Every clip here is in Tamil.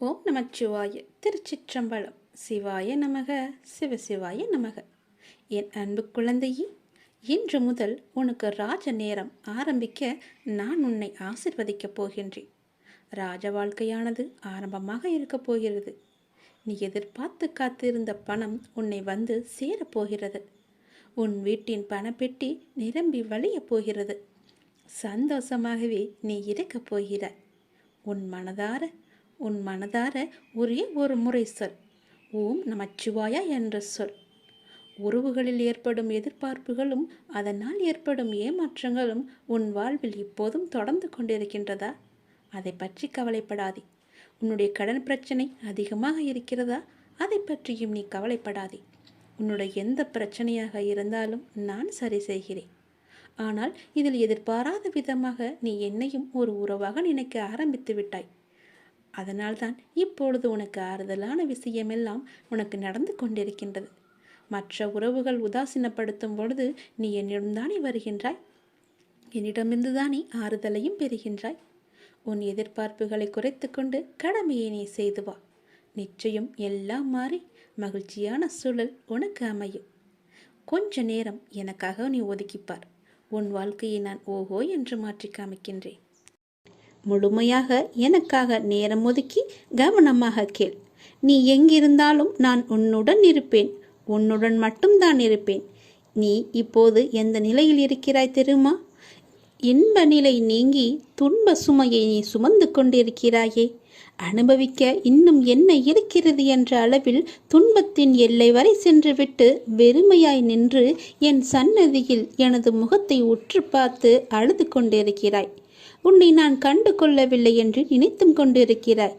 ஓம் நமச்சிவாய. திருச்சிற்றம்பலம். சிவாய நமக. சிவசிவாய நமக. என் அன்பு குழந்தையே, இன்று முதல் உனக்கு ராஜ நேரம் ஆரம்பிக்க நான் உன்னை ஆசிர்வதிக்கப் போகின்றேன். ராஜ வாழ்க்கையானது ஆரம்பமாக இருக்கப் போகிறது. நீ எதிர்பார்த்து காத்திருந்த பணம் உன்னை வந்து சேரப்போகிறது. உன் வீட்டின் பணப்பெட்டி நிரம்பி வழியப் போகிறது. சந்தோஷமாகவே நீ இருக்கப் போகிறாய். உன் மனதார ஒரே ஒரு முறை சொல், ஓம் நமச்சிவாயா என்ற சொல். உறவுகளில் ஏற்படும் எதிர்பார்ப்புகளும் அதனால் ஏற்படும் ஏமாற்றங்களும் உன் வாழ்வில் இப்போதும் தொடர்ந்து கொண்டிருக்கின்றதா? அதை பற்றி கவலைப்படாதே. உன்னுடைய கடன் பிரச்சனை அதிகமாக இருக்கிறதா? அதை பற்றியும் நீ கவலைப்படாதே. உன்னுடைய எந்த பிரச்சனையாக இருந்தாலும் நான் சரி செய்கிறேன். ஆனால் இதில் எதிர்பாராத விதமாக நீ என்னையும் ஒரு உறவாக நினைக்க ஆரம்பித்து விட்டாய். அதனால்தான் இப்பொழுது உனக்கு ஆறுதலான விஷயமெல்லாம் உனக்கு நடந்து கொண்டிருக்கின்றது. மற்ற உறவுகள் உதாசீனப்படுத்தும் பொழுது நீ என்னிடம்தானே வருகின்றாய். என்னிடமிருந்து தானே ஆறுதலையும் பெறுகின்றாய். உன் எதிர்பார்ப்புகளை குறைத்து கொண்டு கடமையை நீ செய்து வா. நிச்சயம் எல்லாம் மாறி மகிழ்ச்சியான சூழல் உனக்கு அமையும். கொஞ்ச நேரம் எனக்காக நீ ஒதுக்கிப்பார். உன் வாழ்க்கையை நான் ஓஹோ என்று மாற்றி காமிக்கின்றேன். முழுமையாக எனக்காக நேரம் ஒதுக்கி கவனமாக கேள். நீ எங்கிருந்தாலும் நான் உன்னுடன் இருப்பேன். உன்னுடன் மட்டும்தான் இருப்பேன். நீ இப்போது எந்த நிலையில் இருக்கிறாய் தெரியுமா? இன்ப நிலை நீங்கி துன்ப சுமையை நீ சுமந்து கொண்டிருக்கிறாயே. அனுபவிக்க இன்னும் என்ன இருக்கிறது என்ற அளவில் துன்பத்தின் எல்லை வரை சென்றுவிட்டு வெறுமையாய் நின்று என் சன்னதியில் எனது முகத்தை உற்று பார்த்து அழுது கொண்டிருக்கிறாய். உன்னை நான் கண்டு கொள்ளவில்லை என்று நினைத்தும் கொண்டிருக்கிறாய்.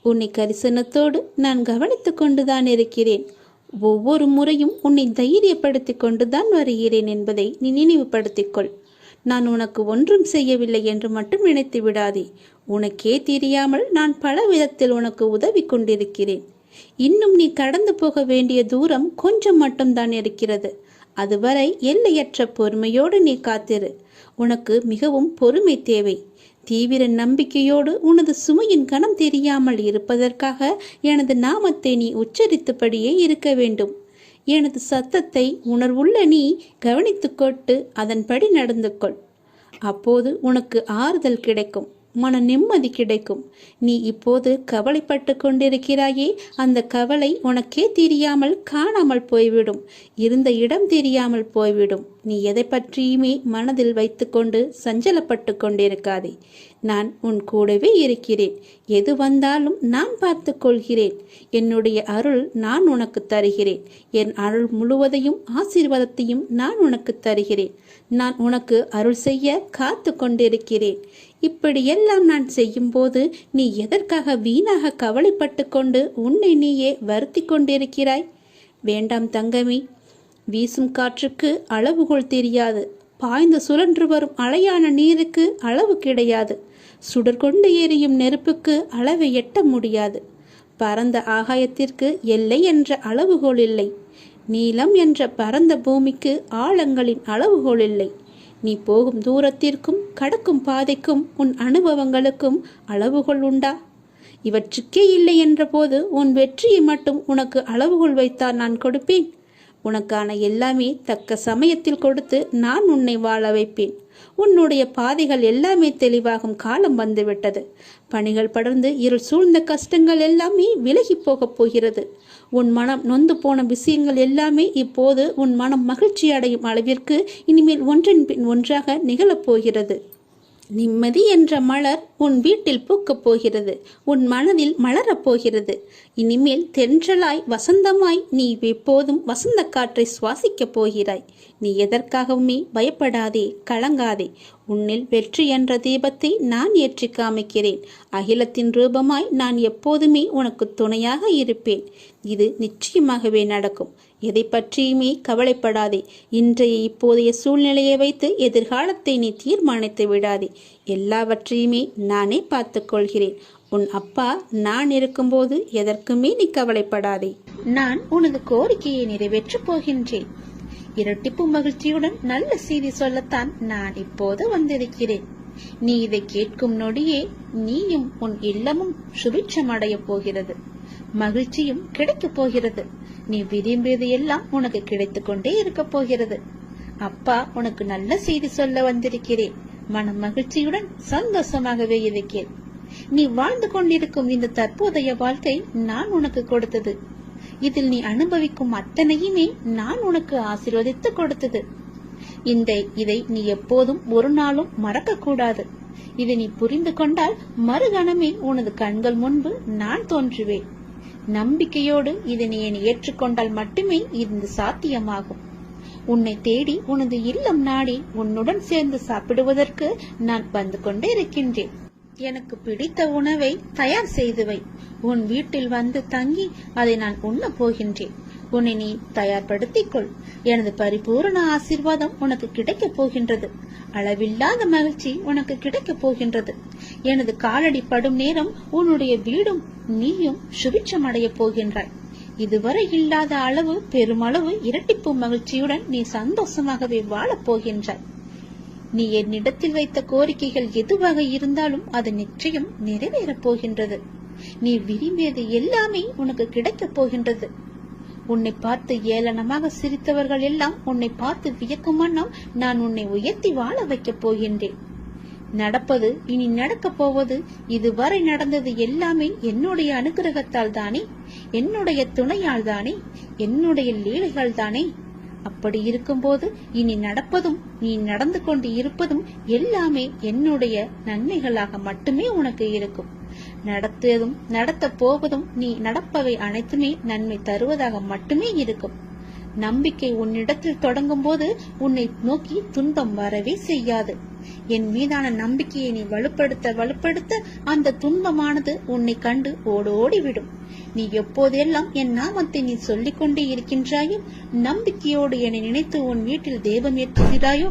உன்னை கரிசனத்தோடு நான் கவனித்து கொண்டுதான் இருக்கிறேன். ஒவ்வொரு முறையும் உன்னை தைரியப்படுத்தி கொண்டுதான் வருகிறேன் என்பதை நீ நினைவுபடுத்திக்கொள். நான் உனக்கு ஒன்றும் செய்யவில்லை என்று மட்டும் நினைத்து விடாதே. உனக்கே தெரியாமல் நான் பல விதத்தில் உனக்கு உதவி கொண்டிருக்கிறேன். இன்னும் நீ கடந்து போக வேண்டிய தூரம் கொஞ்சம் மட்டும்தான் இருக்கிறது. அதுவரை எல்லையற்ற பொறுமையோடு நீ காத்திரு. உனக்கு மிகவும் பொறுமை தேவை. தீவிர நம்பிக்கையோடு உனது சுமையின் கணம் தெரியாமல் இருப்பதற்காக எனது நாமத்தை நீ உச்சரித்தபடியே இருக்க வேண்டும். எனது சத்தத்தை உணர்வுள்ள நீ கவனித்து கொண்டு அதன்படி நடந்து கொள். அப்போது உனக்கு ஆறுதல் கிடைக்கும், மன நிம்மதி கிடைக்கும். நீ இப்போது கவலைப்பட்டு கொண்டிருக்கிறாயே, அந்த கவலை உனக்கே தெரியாமல் காணாமல் போய்விடும். இருந்த இடம் தெரியாமல் போய்விடும். நீ எதை பற்றியுமே மனதில் வைத்துக்கொண்டு சஞ்சலப்பட்டு கொண்டிருக்காதே. நான் உன் கூடவே இருக்கிறேன். எது வந்தாலும் நான் பார்த்து கொள்கிறேன். என்னுடைய அருள் நான் உனக்கு தருகிறேன். என் அருள் முழுவதையும் ஆசீர்வாதத்தையும் நான் உனக்கு தருகிறேன். நான் உனக்கு அருள் செய்ய காத்து கொண்டிருக்கிறேன். இப்படியெல்லாம் நான் செய்யும்போது நீ எதற்காக வீணாக கவலைப்பட்டு கொண்டு உன்னை நீயே வருத்தி கொண்டிருக்கிறாய்? வேண்டாம் தங்கமே. வீசும் காற்றுக்கு அளவுகோல் தெரியாது. பாய்ந்து சுழன்று வரும் அலையான நீருக்கு அளவு கிடையாது. சுடர் கொண்டு எரியும் நெருப்புக்கு அளவை எட்ட முடியாது. பரந்த ஆகாயத்திற்கு எல்லை என்ற அளவுகோல் இல்லை. நீளம் என்ற பரந்த பூமிக்கு ஆழங்களின் அளவுகோல் இல்லை. நீ போகும் தூரத்திற்கும் கடக்கும் பாதைக்கும் உன் அனுபவங்களுக்கும் அளவுகோல் உண்டா? இவற்றுக்கே இல்லை என்ற போது உன் வெற்றியை மட்டும் உனக்கு அளவுகோல் வைத்தால் நான் கொடுப்பேன். உனக்கான எல்லாமே தக்க சமயத்தில் கொடுத்து நான் உன்னை வாழ வைப்பேன். உன்னுடைய பாதைகள் எல்லாமே தெளிவாகும் காலம் வந்துவிட்டது. பணிகள் படர்ந்து இருள் சூழ்ந்த கஷ்டங்கள் எல்லாமே விலகி போகப் போகிறது. உன் மனம் நொந்து போன விஷயங்கள் எல்லாமே இப்போது உன் மனம் மகிழ்ச்சி அடையும் அளவிற்கு இனிமேல் ஒன்றின் பின் ஒன்றாக நிகழப்போகிறது. நிம்மதி என்ற மலர் உன் வீட்டில் பூக்கப் போகிறது. உன் மனதில் மலரப் போகிறது. இனிமேல் தென்றலாய் வசந்தமாய் நீ எப்போதும் வசந்த காற்றை சுவாசிக்கப் போகிறாய். நீ எதற்காகவுமே பயப்படாதே, கலங்காதே. உன்னில் வெற்றி என்ற தீபத்தை நான் ஏற்றி காமிக்கிறேன். அகிலத்தின் ரூபமாய் நான் எப்போதுமே உனக்கு துணையாக இருப்பேன். இது நிச்சயமாகவே நடக்கும். எதை பற்றியுமே கவலைப்படாதே. இன்றைய இப்போதைய சூழ்நிலையை வைத்து எதிர்காலத்தை நீ தீர்மானித்து விடாதே. எல்லாவற்றையுமே நானே பார்த்து கொள்கிறேன். உன் அப்பா நான் இருக்கும்போது எதற்குமே நீ கவலைப்படாதே. நான் உனது கோரிக்கையை நிறைவேற்றப் போகின்றேன். இரட்டிப்பு மகிழ்ச்சியுடன் நல்ல செய்தி சொல்லத்தான் நான் இப்போது வந்திருக்கிறேன். நீ இதை கேட்கும் நொடியே நீயும் உன் இல்லமும் சுபிட்சம் அடைய போகிறது, மகிழ்ச்சியும் கிடைக்கப் போகிறது. நீ விரும்பியது எல்லாம் உனக்கு கிடைத்துக் கொண்டே இருக்க போகிறது. அப்பா உனக்கு நல்ல செய்தி சொல்ல வந்திருக்கிறேன். மன மகிழ்ச்சியுடன் சந்தோஷமாகவே இருக்கிறேன். நீ வாழ்ந்து கொண்டிருக்கும் இந்த தற்போதைய வாழ்க்கை நான் உனக்கு கொடுத்தது. இதில் நீ அனுபவிக்கும் அத்தனையுமே நான் உனக்கு ஆசீர்வதித்து கொடுத்தது. இதை நீ எப்போதும் ஒரு நாளும் மறக்க கூடாது. இதை நீ புரிந்து கொண்டால் மறுகணமே உனது கண்கள் முன்பு நான் தோன்றுவேன். நம்பிக்கையோடு இதனை நீ ஏற்றுக்கொண்டால் மட்டுமே இது சாத்தியமாகும். உன்னை தேடி உனது இல்லம் நாடி உன்னுடன் சேர்ந்து சாப்பிடுவதற்கு நான் வந்து கொண்டே இருக்கின்றேன். எனக்கு பிடித்த உணவை தயார் செய்து வை. உன் வீட்டில் வந்து தங்கி அதை நான் உண்ண போகின்றேன். உன்னை நீ தயார்படுத்திக் கொள். எனது பரிபூர்ண ஆசீர்வாதம் உனக்கு கிடைக்கப் போகின்றது. அளவில்லாத மகிழ்ச்சி உனக்கு கிடைக்கப் போகின்றது. எனது காலடி படும் நேரம் உன்னுடைய வீடும் நீயும் சுபிட்சம் அடைய போகின்றாய். இதுவரை இல்லாத அளவு பெருமளவு இரட்டிப்பு மகிழ்ச்சியுடன் நீ சந்தோஷமாகவே வாழப் போகின்றாய். நீ என்னிடத்தில் வைத்த கோரிக்கைகள் எதுவாக இருந்தாலும் அது நிச்சயம் நிறைவேறப் போகின்றது. நீ விரும்பியது எல்லாமே உனக்கு கிடைக்கப் போகின்றது. உன்னை பார்த்து ஏளனமாக சிரித்தவர்கள் எல்லாம் உன்னை பார்த்து வியக்கும் வண்ணம் நான் உன்னை உயர்த்தி வாழ வைக்கப் போகின்றேன். நடப்பது இனி நடக்கப் போவது இதுவரை நடந்தது எல்லாமே என்னுடைய அனுகிரகத்தால் தானே, என்னுடைய துணையால் தானே, என்னுடைய லீலைகள் தானே. அப்படி இருக்கும்போது இனி நடப்பதும் நீ நடந்து கொண்டு இருப்பதும் எல்லாமே என்னுடைய நன்மைகளாக மட்டுமே உனக்கு இருக்கும். நடத்ததும் நடத்த போவதும் நீ நடப்பவை அனைத்துமே நன்மை தருவதாக மட்டுமே இருக்கும். நம்பிக்கை உன்னிடத்தில் தொடங்கும் போது உன்னை நோக்கி துன்பம் வரவே செய்யாது. என் மீதான நம்பிக்கையை நீ வலுப்படுத்த அந்த துன்பமானது உன்னை கண்டு ஓடோடிவிடும். நீ எப்போதெல்லாம் என் நாமத்தை நீ சொல்லிக் கொண்டே இருக்கின்றாயோ, நம்பிக்கையோடு என்னை நினைத்து உன் வீட்டில் தெய்வம் ஏற்றுகிறாயோ,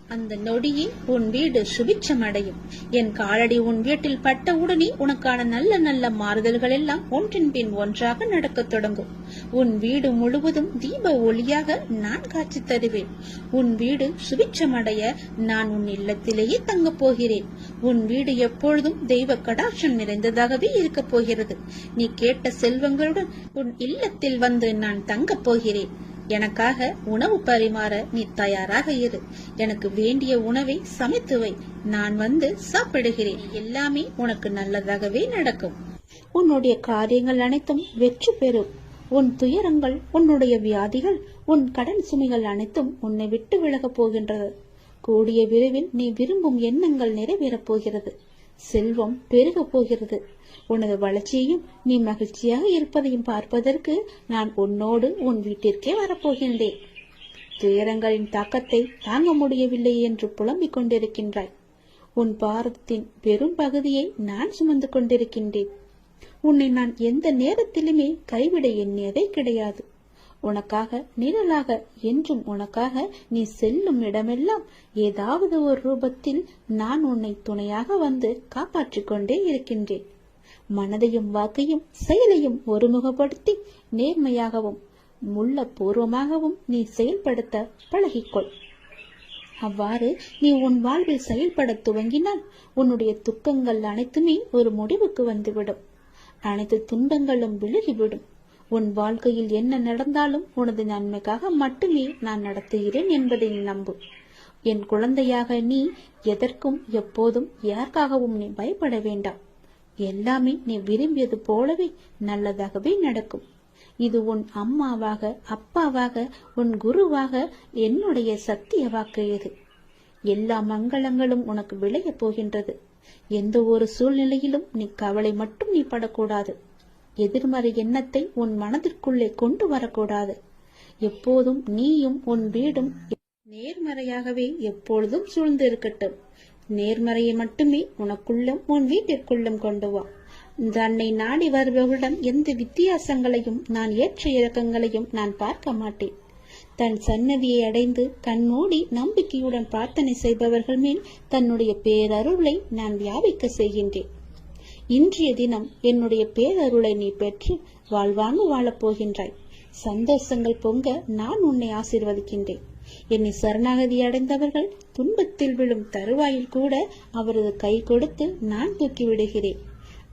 அந்த நொடியே உன் வீடு சுபிட்சம் அடையும். என் காலடி உன் வீட்டில் பட்டவுடனே உனக்கான நல்ல நல்ல மாறுதல்கள் எல்லாம் ஒன்றின் பின் ஒன்றாக நடக்கத் தொடங்கும். உன் வீடு முழுவதும் தீப ஒளியாக நான் காட்சி தருவேன். உன் வீடு சுபிட்சம் அடைய நான் உன் இல்லத்திலேயே தங்கப் போகிறேன். உன் வீடு எப்பொழுதும் தெய்வ கடாட்சம் நிறைந்ததாகவே இருக்கப் போகிறது. நீ கேட்ட செல்வங்களுடன் உன் இல்லத்தில் வந்து நான் தங்கப் போகிறேன். எனக்காக உணவு பரிமாற நீ தயாராக இரு. எனக்கு வேண்டிய உணவை சமைத்து வை. நான் வந்து சாப்பிடுகிறேன். எல்லாமே உனக்கு நல்லதாகவே நடக்கும். உன்னுடைய காரியங்கள் அனைத்தும் வெற்றி பெறும். உன் துயரங்கள், உன்னுடைய வியாதிகள், உன் கடன் சுமைகள் அனைத்தும் உன்னை விட்டு விலகப் போகின்றது. கூடிய விரைவில் நீ விரும்பும் எண்ணங்கள் நிறைவேறப் போகிறது. செல்வம் பெருக போகிறது. உனது வளர்ச்சியையும் நீ மகிழ்ச்சியாக இருப்பதையும் பார்ப்பதற்கு நான் உன்னோடு உன் வீட்டிற்கே வரப்போகின்றேன். துயரங்களின் தாக்கத்தை தாங்க முடியவில்லை என்று புலம்பிக் கொண்டிருக்கின்றாய். உன் பாரதத்தின் பெரும் பகுதியை நான் சுமந்து கொண்டிருக்கின்றேன். உன்னை நான் எந்த நேரத்திலுமே கைவிட எண்ணியதே கிடையாது. உனக்காக நிழலாக என்றும் உனக்காக நீ செல்லும் இடமெல்லாம் ஏதாவது ஒரு ரூபத்தில் நான் உன்னை துணையாக வந்து காப்பாற்றிக் கொண்டே இருக்கின்றேன். மனதையும் வாக்கையும் செயலையும் ஒருமுகப்படுத்தி நேர்மையாகவும் முள்ளப்பூர்வமாகவும் நீ செயல்படுத்த பழகிக்கொள். அவ்வாறு நீ உன் வாழ்வில் செயல்பட துவங்கினால் உன்னுடைய துக்கங்கள் அனைத்துமே ஒரு முடிவுக்கு வந்துவிடும். அனைத்து துன்பங்களும் விலகிவிடும். உன் வாழ்க்கையில் என்ன நடந்தாலும் உனது நன்மைக்காக மட்டுமே நான் நடத்துகிறேன் என்பதை நீ நம்பு. என் குழந்தையாக நீ எதற்கும் எப்போதும் யாருக்காகவும் நீ பயப்பட வேண்டாம். எல்லாமே நீ விரும்பியது போலவே நல்லதாகவே நடக்கும். இது உன் அம்மாவாக, அப்பாவாக, உன் குருவாக என்னுடைய சத்திய வாக்கு. இது எல்லா மங்களங்களும் உனக்கு விளைய போகின்றது. எந்த ஒரு சூழ்நிலையிலும் நீ கவலை மட்டும் நீ படக்கூடாது. எதிர்மறை எண்ணத்தை உன் மனதிற்குள்ளே கொண்டு வரக்கூடாது. எப்போதும் நீயும் உன் வீடும் நேர்மறையாகவே எப்பொழுதும் சூழ்ந்து இருக்கட்டும். நேர்மறையை மட்டுமே உனக்குள்ளும் உன் வீட்டிற்குள்ளும் கொண்டு வா. தன்னை நாடி வருபவர்களிடம் எந்த வித்தியாசங்களையும் நான் ஏற்ற இறக்கங்களையும் நான் பார்க்க மாட்டேன். தன் சன்னதியை அடைந்து கண்மூடி நம்பிக்கையுடன் பிரார்த்தனை செய்பவர்கள் மேல் தன்னுடைய பேரருளை நான் வியாபிக்க செய்கின்றேன். இன்றைய தினம் என்னுடைய பேரருளை நீ பெற்று வாழ்வாங்கு வாழப் போகின்றாய். சந்தோஷங்கள் பொங்க நான் உன்னை ஆசீர்வதிக்கின்றேன். என்னை சரணாகதி அடைந்தவர்கள் துன்பத்தில் விழும் தருவாயில் கூட அவரது கை கொடுத்து நான் தூக்கி விடுகிறேன்.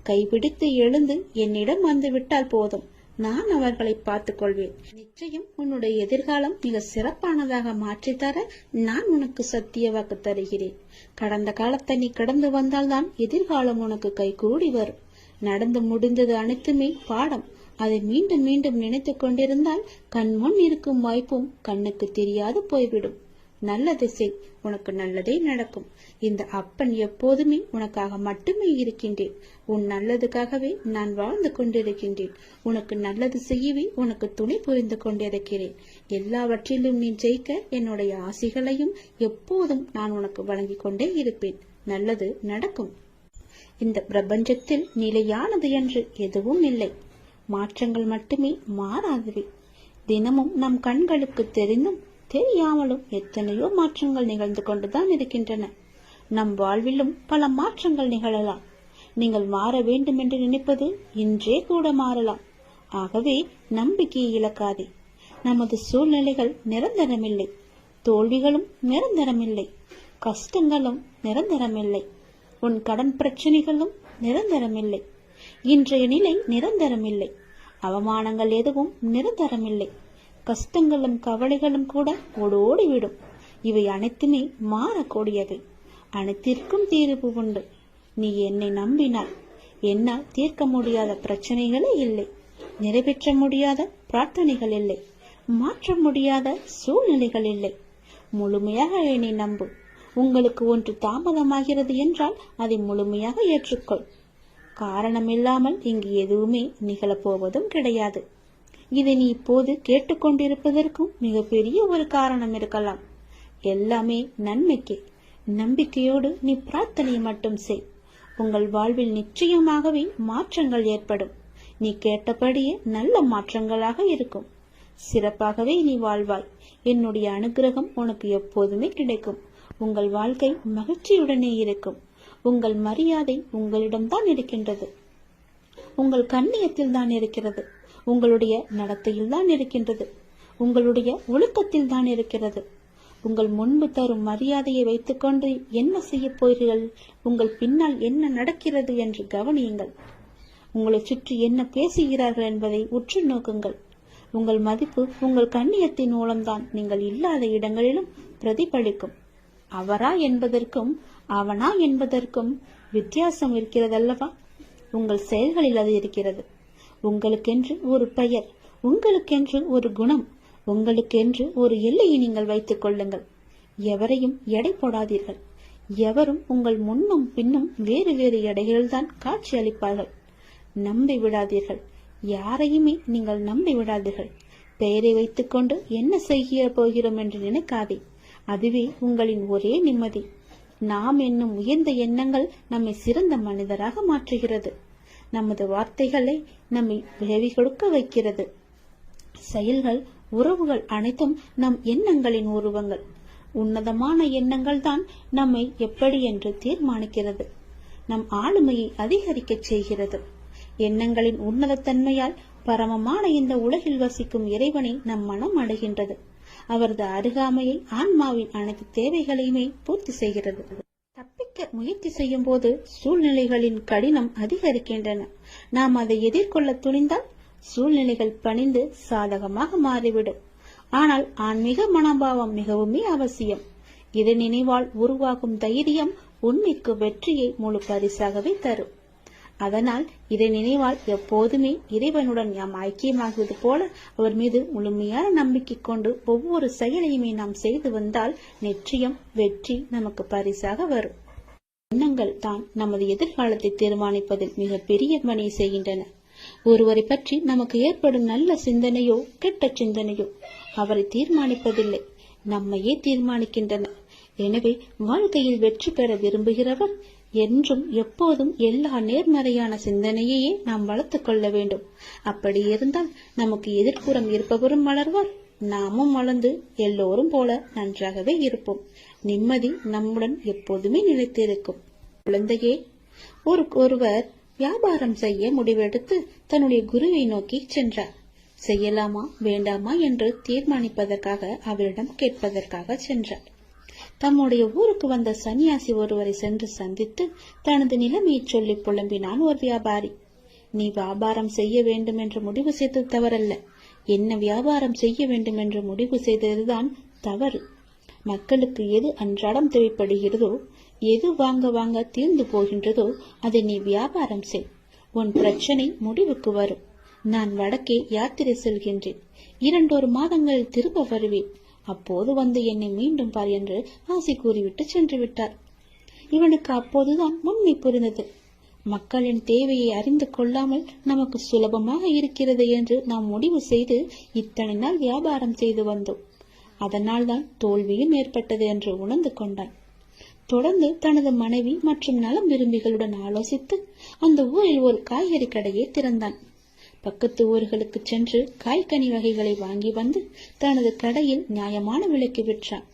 கைபிடித்து எழுந்து என்னிடம் வந்து விட்டால் போதும், நான் அவர்களை பார்த்துக் கொள்வேன். நிச்சயம் உன்னுடைய எதிர்காலம் மிக சிறப்பானதாக மாற்றித்தர நான் உனக்கு சத்திய வாக்கு தருகிறேன். கடந்த காலத்தை நீ கடந்து வந்தால்தான் எதிர்காலம் உனக்கு கை கூடி வரும். நடந்து முடிந்தது அனைத்துமே பாடம். அதை மீண்டும் மீண்டும் நினைத்து கொண்டிருந்தால் கண்முன் இருக்கும் வாய்ப்பும் கண்ணுக்கு தெரியாது போய்விடும். நல்லதை செய், உனக்கு நல்லதே நடக்கும். இந்த அப்பன் எப்போதுமே உனக்காக மட்டுமே இருக்கின்றேன். உன் நல்லதுக்காகவே நான் வாழ்ந்து கொண்டிருக்கின்றேன். உனக்கு நல்லது செய்யவே உனக்கு துணை புரிந்து கொண்டிருக்கிறேன். எல்லாவற்றிலும் நீ ஜெயிக்க என்னுடைய ஆசைகளையும் எப்போதும் நான் உனக்கு வழங்கிக் கொண்டே இருப்பேன். நல்லது நடக்கும். இந்த பிரபஞ்சத்தில் நிலையானது என்று எதுவும் இல்லை. மாற்றங்கள் மட்டுமே மாறாதவை. தினமும் நம் கண்களுக்கு தெரிந்தும் தெரியாமலும் எத்தனையோ மாற்றங்கள் நிகழ்ந்து கொண்டுதான் இருக்கின்றன. நம் வாழ்விலும் பல மாற்றங்கள் நிகழலாம். நீங்கள் மாற வேண்டும் என்று நினைப்பது இன்றே கூட மாறலாம். ஆகவே நம்பிக்கையை இழக்காதே. நமது சூழ்நிலைகள் நிரந்தரமில்லை. தோல்விகளும் நிரந்தரமில்லை. கஷ்டங்களும் நிரந்தரமில்லை. உன் கடன் பிரச்சனைகளும் நிரந்தரமில்லை. இன்றைய நிலை நிரந்தரமில்லை. அவமானங்கள் எதுவும் நிரந்தரமில்லை. கஷ்டங்களும் கவலைகளும் கூட ஓடோடிவிடும். இவை அனைத்துமே மாறக்கூடியவை. அனைத்திற்கும் தீர்வு உண்டு. நீ என்னை நம்பினாய். என்னால் தீர்க்க முடியாத பிரச்சனைகளே இல்லை. நிறைவேற்ற முடியாத பிரார்த்தனைகள் இல்லை. மாற்ற முடியாத சூழ்நிலைகள் இல்லை. முழுமையாக என்னை நம்பு. உங்களுக்கு ஒன்று தாமதமாகிறது என்றால் அதை முழுமையாக ஏற்றுக்கொள். காரணமில்லாமல் இங்கு எதுவுமே நிகழப்போவதும் கிடையாது. இதை நீ இப்போது கேட்டுக்கொண்டிருப்பதற்கும் மிகப்பெரிய ஒரு காரணம் இருக்கலாம். எல்லாமே நன்மைக்கே. நம்பிக்கையோடு நீ பிரார்த்தனை மட்டும் செய். உங்கள் வாழ்வில் நிச்சயமாகவே மாற்றங்கள் ஏற்படும். நீ கேட்டபடியே நல்ல மாற்றங்களாக இருக்கும். சிறப்பாகவே நீ வாழ்வாய். என்னுடைய அனுகிரகம் உனக்கு எப்போதுமே கிடைக்கும். உங்கள் வாழ்க்கை மகிழ்ச்சியுடனே இருக்கும். உங்கள் மரியாதை உங்களிடம்தான் இருக்கின்றது. உங்கள் கண்ணியத்தில் தான் இருக்கிறது. உங்களுடைய நடத்தையில் தான் இருக்கின்றது. உங்களுடைய ஒழுக்கத்தில் தான் இருக்கிறது. உங்கள் முன்பு தரும் மரியாதையை வைத்துக்கொண்டு என்ன செய்ய போகிறீர்கள்? உங்கள் பின்னால் என்ன நடக்கிறது என்று கவனியுங்கள். உங்களை சுற்றி என்ன பேசுகிறார்கள் என்பதை உற்று நோக்குங்கள். உங்கள் மதிப்பு உங்கள் கண்ணியத்தின் மூலம்தான் நீங்கள் இல்லாத இடங்களிலும் பிரதிபலிக்கும். அவரா என்பதற்கும் அவனா என்பதற்கும் வித்தியாசம் இருக்கிறதல்லவா? உங்கள் செயல்களில் அது இருக்கிறது. உங்களுக்கென்று ஒரு பெயர், உங்களுக்கென்று ஒரு குணம், உங்களுக்கென்று ஒரு எல்லையை நீங்கள் வைத்துக் கொள்ளுங்கள். எவரையும் எடை போடாதீர்கள். எவரும் உங்கள் முன்னும் பின்னும் வேறு வேறு எடைகள்தான் காட்சி அளிப்பார்கள். நம்பி விடாதீர்கள். யாரையுமே நீங்கள் நம்பி விடாதீர்கள். பெயரை வைத்துக்கொண்டு என்ன செய்ய போகிறோம் என்று நினைக்காதே. அதுவே உங்களின் ஒரே நிம்மதி. நாம் என்னும் உயர்ந்த எண்ணங்கள் நம்மை சிறந்த மனிதராக மாற்றுகிறது. நமது வார்த்தைகளை நம்மை விளைவி கொடுக்க வைக்கிறது. செயல்கள், உறவுகள் அனைத்தும் நம் எண்ணங்களின் உருவங்கள். உன்னதமான எண்ணங்கள் தான் நம்மை எப்படி என்று தீர்மானிக்கிறது. நம் ஆளுமையை அதிகரிக்க செய்கிறது. எண்ணங்களின் உன்னதத்தன்மையால் பரமமான இந்த உலகில் வசிக்கும் இறைவனை நம் மனம் அடைகின்றது. அவரது அருகாமையை ஆன்மாவின் அனைத்து தேவைகளையுமே பூர்த்தி செய்கிறது. தப்பிக்க முயற்சி செய்யும் போது சூழ்நிலைகளின் கடினம் அதிகரிக்கின்றன. நாம் அதை எதிர்கொள்ள துணிந்தால் சூழ்நிலைகள் பணிந்து சாதகமாக மாறிவிடும். ஆனால் ஆன்மீக மனோபாவம் மிகவுமே அவசியம். இதை நினைவால் உருவாகும் தைரியம் உண்மைக்கு வெற்றியை முழு பரிசாகவே தரும். அதனால் இதை நினைவால் எப்போதுமே இறைவனுடன் நாம் ஐக்கியமாகுவது போல அவர் மீது முழுமையான நம்பிக்கை கொண்டு ஒவ்வொரு செயலையுமே நாம் செய்து வந்தால் நிச்சயம் வெற்றி நமக்கு பரிசாக வரும். எண்ணங்கள் தான் நமது எதிர்காலத்தை தீர்மானிப்பதில் மிக பெரிய பணி செய்கின்றன. ஒருவரை பற்றி நமக்கு ஏற்படும் நல்ல சிந்தனையோ கெட்ட சிந்தனையோ அவரை தீர்மானிப்பதில்லை, நம்மையே தீர்மானிக்கின்றன. எனவே வாழ்க்கையில் வெற்றி பெற விரும்புகிறவர் என்றும் எப்போதும் எல்லா நேர்மறையான சிந்தனையையே நாம் வளர்த்துக் கொள்ள வேண்டும். அப்படி இருந்தால் நமக்கு எதிர்ப்புறம் இருப்பவரும் வளர்வார், நாமும் வளர்ந்து எல்லோரும் போல நன்றாகவே இருப்போம். நிம்மதி நம்முடன் எப்போதுமே நிலைத்திருக்கும். குழந்தையே, ஒருவர் வியாபாரம் செய்ய முடிவெடுத்து தன்னுடைய குருவை நோக்கி சென்றார். செய்யலாமா வேண்டாமா என்று தீர்மானிப்பதற்காக அவரிடம் கேட்பதற்காக சென்றார். தம்முடைய ஊருக்கு வந்த சன்னியாசி ஒருவரை சென்று சந்தித்து தனது நிலைமையை சொல்லி புலம்பினான் ஒரு வியாபாரி. நீ வியாபாரம் செய்ய வேண்டும் என்று முடிவு செய்தது தவறல்ல, என்ன வியாபாரம் செய்ய வேண்டும் என்று முடிவு செய்ததுதான் தவறு. மக்களுக்கு எது அன்றாடம் தேவைப்படுகிறதோ, எது வாங்க வாங்க தீர்ந்து போகின்றதோ அதை நீ வியாபாரம் செய். உன் பிரச்சனை முடிவுக்கு வரும். நான் வடக்கே யாத்திரை செல்கின்றேன். 2 மாதங்களில் திரும்ப வருவேன். அப்போது வந்து என்னை மீண்டும் பார் என்று ஆசை கூறிவிட்டு சென்று விட்டார். இவனுக்கு அப்போதுதான் உண்மை புரிந்தது. மக்களின் தேவையை அறிந்து கொள்ளாமல் நமக்கு சுலபமாக இருக்கிறது என்று நாம் முடிவு செய்து இத்தனை நாள் வியாபாரம் செய்து வந்தோம். அதனால் தான் தோல்வியும் ஏற்பட்டது என்று உணர்ந்து கொண்டான். தொடர்ந்து தனது மனைவி மற்றும் நலம் விரும்பிகளுடன் ஆலோசித்து அந்த ஊரில் ஒரு காய்கறி கடையை திறந்தான். பக்கத்து ஊர்களுக்கு சென்று காய்கனி வகைகளை வாங்கி வந்து தனது கடையில் நியாயமான விலைக்கு விற்றான்.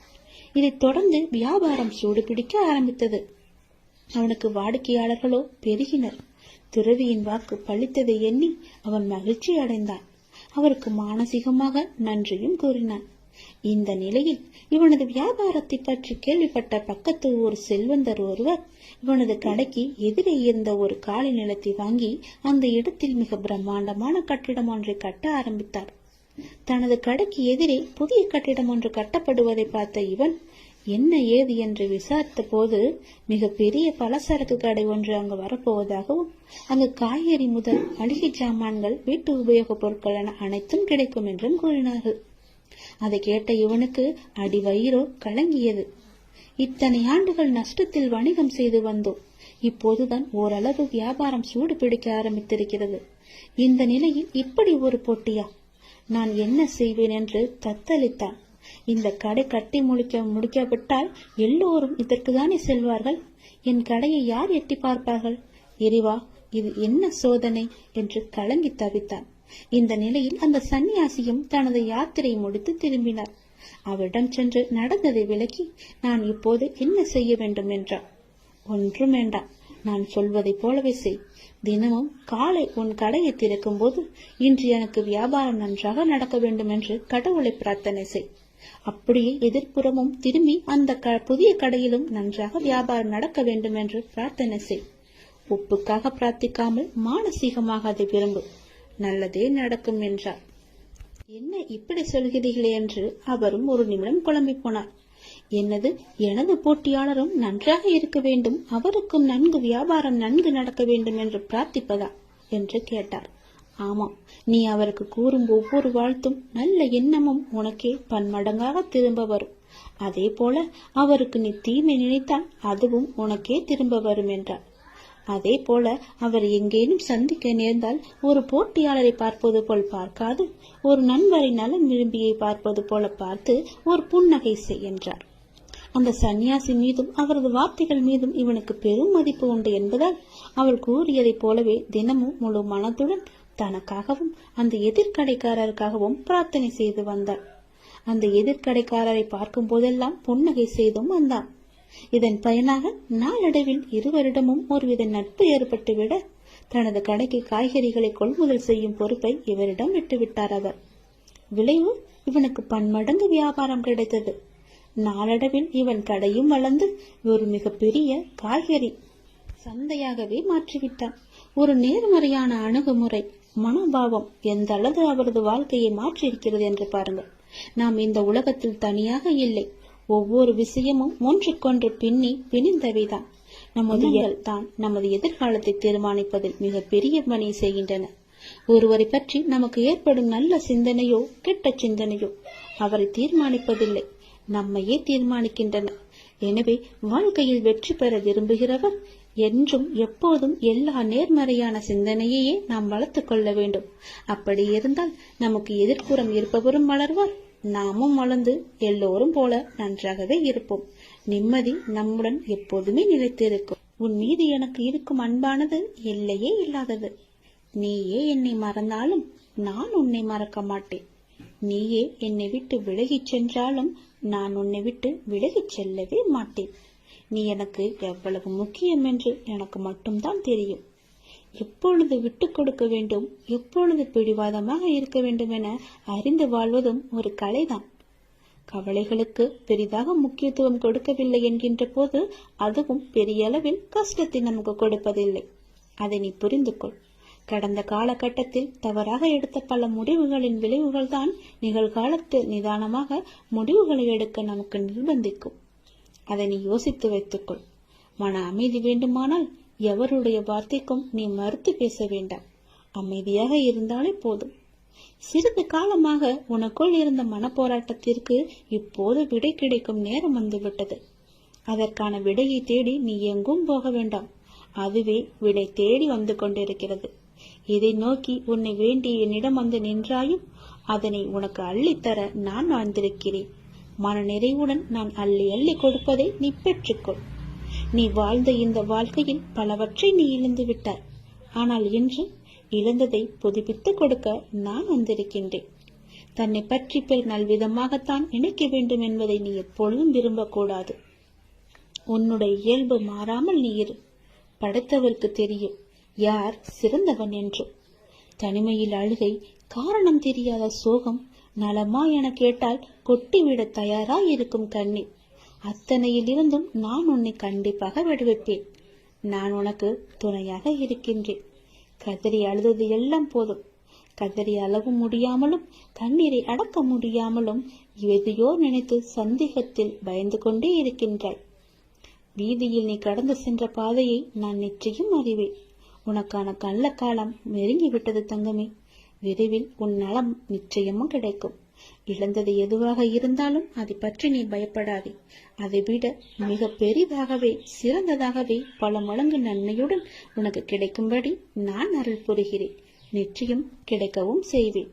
இதைத் தொடர்ந்து வியாபாரம் சூடுபிடிக்க ஆரம்பித்தது. அவனுக்கு வாடிக்கையாளர்களோ பெருகினர். துறவியின் வாக்கு பழித்ததை எண்ணி அவன் மகிழ்ச்சி அடைந்தான். அவருக்கு மானசீகமாக நன்றியும் கூறினான். இந்த நிலையில் இவனது வியாபாரத்தை பற்றி கேள்விப்பட்ட பக்கத்து ஊர் செல்வந்தர் ஒருவர் இவனது கடைக்கு எதிரே இருந்த ஒரு காலி நிலத்தை வாங்கி அந்த இடத்தில் மிக பிரம்மாண்டமான கட்டிடம் ஒன்றை கட்ட ஆரம்பித்தார். தனது கடைக்கு எதிரே புதிய கட்டிடம் ஒன்று கட்டப்படுவதை பார்த்த இவன் என்ன ஏது என்று விசாரித்த போது மிக பெரிய பலசரக்கு கடை ஒன்று அங்கு வரப்போவதாகவும் அங்கு காய்கறி முதல் மளிகை சாமான்கள், வீட்டு உபயோகப் பொருட்கள் என அனைத்தும் கிடைக்கும் என்றும் கூறினார்கள். அதை கேட்ட இவனுக்கு அடிவயிறோ கலங்கியது. இத்தனை ஆண்டுகள் நஷ்டத்தில் வணிகம் செய்து வந்தோம். இப்போதுதான் ஓரளவு வியாபாரம் சூடு பிடிக்க ஆரம்பித்திருக்கிறது. இந்த நிலையில் இப்படி ஒரு போட்டியா? நான் என்ன செய்வேன் என்று தத்தளித்தான். இந்த கடை கட்டி முடிக்காவிட்டால் எல்லோரும் இதற்குதானே செல்வார்கள். என் கடையை யார் எட்டி பார்ப்பார்கள்? இறைவா, இது என்ன சோதனை என்று கலங்கி தவித்தான். இந்த நிலையில் அந்த சன்னியாசியும் தனது யாத்திரை முடித்து திரும்பினார். அவரிடம் சென்று நடந்ததை விளக்கி, நான் இப்போது என்ன செய்ய வேண்டும் என்றார். ஒன்றும் வேண்டாம், நான் சொல்வதை போலவே செய். தினமும் காலை உன் கடையை திறக்கும் போது இன்று எனக்கு வியாபாரம் நன்றாக நடக்க வேண்டும் என்று கடவுளை பிரார்த்தனை செய். அப்படியே எதிர்ப்புறமும் திரும்பி அந்த புதிய கடையிலும் நன்றாக வியாபாரம் நடக்க வேண்டும் என்று பிரார்த்தனை செய். ஒப்புக்காக பிரார்த்திக்காமல் மானசீகமாக அதை விரும்பு. நல்லதே நடக்கும் என்றார். என்ன இப்படி சொல்கிறீர்களே என்று அவரும் ஒரு நிமிடம் குழம்பி போனார். என்னது, எனது போட்டியாளரும் நன்றாக இருக்க வேண்டும், அவருக்கும் நன்கு வியாபாரம் நன்கு நடக்க வேண்டும் என்று பிரார்த்திப்பதா என்று கேட்டார். ஆமாம், நீ அவருக்கு கூறும் ஒவ்வொரு வாழ்த்தும் நல்ல எண்ணமும் உனக்கே பன்மடங்காக திரும்ப வரும். அதே போல அவருக்கு நீ தீமை நினைத்தால் அதுவும் உனக்கே திரும்ப வரும் என்றார். அதே போல அவர் எங்கேனும் சந்திக்க நேர்ந்தால் ஒரு போட்டியாளரை பார்ப்பது போல் பார்க்காது, ஒரு நண்பரை நலன் விரும்பியை பார்ப்பது போல பார்த்து ஒரு புன்னகை செய் என்றார். அந்த சன்னியாசி மீதும் அவரது வார்த்தைகள் மீதும் இவனுக்கு பெரும் மதிப்பு உண்டு என்பதால் அவர் கூறியதைப் போலவே தினமும் முழு மனதுடன் தனக்காகவும் அந்த எதிர்கடைக்காரருக்காகவும் பிரார்த்தனை செய்து வந்தார். அந்த எதிர்கடைக்காரரை பார்க்கும் போதெல்லாம் புன்னகை செய்தும் வந்தான். இதன் பயனாக நாளடைவில் இருவரிடமும் ஒருவித நட்பு ஏற்பட்டுவிட தனது கடைக்கு காய்கறிகளை கொள்முதல் செய்யும் பொறுப்பை இவரிடம் விட்டுவிட்டார் அவர். விளைவு, இவனுக்கு பன்மடங்கு வியாபாரம் கிடைத்தது. நாளடைவில் இவன் கடையும் வளர்ந்து ஒரு மிகப்பெரிய காய்கறி சந்தையாகவே மாற்றிவிட்டான். ஒரு நேர்மறையான அணுகுமுறை, மனோபாவம் எந்த அளவு அவரது வாழ்க்கையை மாற்றியிருக்கிறது என்று பாருங்கள். நாம் இந்த உலகத்தில் தனியாக இல்லை. ஒவ்வொரு விஷயமும் ஒன்றுக்கொன்று பிணிந்தவைதான். நமது தான் நமது எதிர்காலத்தை தீர்மானிப்பதில் மிக பெரிய பணி செய்கின்றன. ஒருவரை பற்றி நமக்கு ஏற்படும் நல்ல சிந்தனையோ கெட்ட சிந்தனையோ அவரை தீர்மானிப்பதில்லை, நம்மையே தீர்மானிக்கின்றன. எனவே வாழ்க்கையில் வெற்றி பெற விரும்புகிறவர் என்றும் எப்போதும் எல்லா நேர்மறையான சிந்தனையையே நாம் வளர்த்து கொள்ள வேண்டும். அப்படி இருந்தால் நமக்கு எதிர்ப்புறம் இருப்பவரும் வளர்வார், நாமும் வளர்ந்து எல்லோரும் போல நன்றாகவே இருப்போம். நிம்மதி நம்முடன் எப்போதுமே நிலைத்திருக்கும். உன் மீது எனக்கு இருக்கும் அன்பானது எல்லையே இல்லாதது. நீயே என்னை மறந்தாலும் நான் உன்னை மறக்க மாட்டேன். நீயே என்னை விட்டு விலகிச் சென்றாலும் நான் உன்னை விட்டு விலகிச் செல்லவே மாட்டேன். நீ எனக்கு எவ்வளவு முக்கியம் என்று எனக்கு மட்டும்தான் தெரியும். எப்பொழுது விட்டு கொடுக்க வேண்டும், எப்பொழுது பிடிவாதமாக இருக்க வேண்டும் என அறிந்து வாழ்வதும் ஒரு கலைதான். கவலைகளுக்கு பெரிதாக முக்கியத்துவம் கொடுக்கவில்லை என்கின்ற போது அதுவும் பெரிய அளவில் கஷ்டத்தை நமக்கு கொடுப்பதில்லை. அதை நீ புரிந்து கொள். கடந்த காலகட்டத்தில் தவறாக எடுத்த பல முடிவுகளின் விளைவுகள் தான் நிகழ்காலத்தில் நிதானமாக முடிவுகளை எடுக்க நமக்கு நிர்பந்திக்கும். அதை நீ யோசித்து வைத்துக்கொள். மன அமைதி வேண்டுமானால் எவருடைய வார்த்தைக்கும் நீ மறுத்து பேச வேண்டாம். அமைதியாக இருந்தாலே போதும். சிறிது காலமாக உனக்குள் இருந்த மனப்போராட்டத்திற்கு இப்போது விடை கிடைக்கும் நேரம் வந்துவிட்டது. அதற்கான விடையை தேடி நீ எங்கும் போக வேண்டாம். அதுவே விடை தேடி வந்து கொண்டிருக்கிறது. இதை நோக்கி உன்னை வேண்டி என்னிடம் வந்து நின்றாயும் அதனை உனக்கு அள்ளித்தர நான் வாழ்ந்திருக்கிறேன். மன நிறைவுடன் நான் அள்ளி அள்ளி கொடுப்பதை நீ பெற்றுக்கொள். நீ வாழ்ந்த இந்த வாழ்க்கையில் பலவற்றை நீ இழந்து விட்டாய். ஆனால் இன்று இழந்ததை புதுப்பித்துக் கொடுக்க நான் வந்திருக்கின்றேன். தன்னை பற்றி பெரு நல்விதமாகத்தான் நினைக்க வேண்டும் என்பதை நீ எப்பொழுதும் விரும்பக்கூடாது. உன்னுடைய இயல்பு மாறாமல் நீ இரு. படைத்தவருக்கு தெரியும் யார் சிறந்தவன் என்று. தனிமையில் அழுகை, காரணம் தெரியாத சோகம், நலமா என கேட்டால் கொட்டிவிட தயாராய் இருக்கும் கண்ணீர், அத்தனையில் இருந்தும் நான் உன்னை கண்டிப்பாக விடுவிப்பேன். நான் உனக்கு துணையாக இருக்கின்றேன். கதறி அழுதது எல்லாம் போதும். கதறி அளவும் முடியாமலும் கண்ணீரை அடக்க முடியாமலும் எதையோ நினைத்து சந்தேகத்தில் பயந்து கொண்டே இருக்கின்றாள். வீதியில் நீ கடந்து சென்ற பாதையை நான் நிச்சயம் அறிவேன். உனக்கான கள்ள காலம் நெருங்கிவிட்டது தங்கமே. விரைவில் உன் நலம் நிச்சயமும் கிடைக்கும். இழந்தது எதுவாக இருந்தாலும் அதை பற்றி நீ பயப்படாதே. அதை விட மிக பெரிதாகவே சிறந்ததாகவே பல மடங்கு நன்மையுடன் உனக்கு கிடைக்கும்படி நான் அருள் புரிகிறேன். நிச்சயம் கிடைக்கவும் செய்வேன்.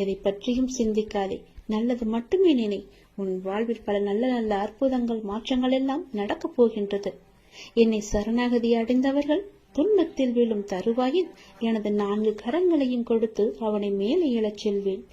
எதை பற்றியும் சிந்திக்காதே. நல்லது மட்டுமே நினை. உன் வாழ்வில் பல நல்ல நல்ல அற்புதங்கள் மாற்றங்கள் எல்லாம் நடக்கப் போகின்றது. என்னை சரணாகதி அடைந்தவர்கள் துன்பத்தில் விழும் தருவாயில் எனது 4 கரங்களையும் கொடுத்து அவனை மேலே எழச் செல்வேன்.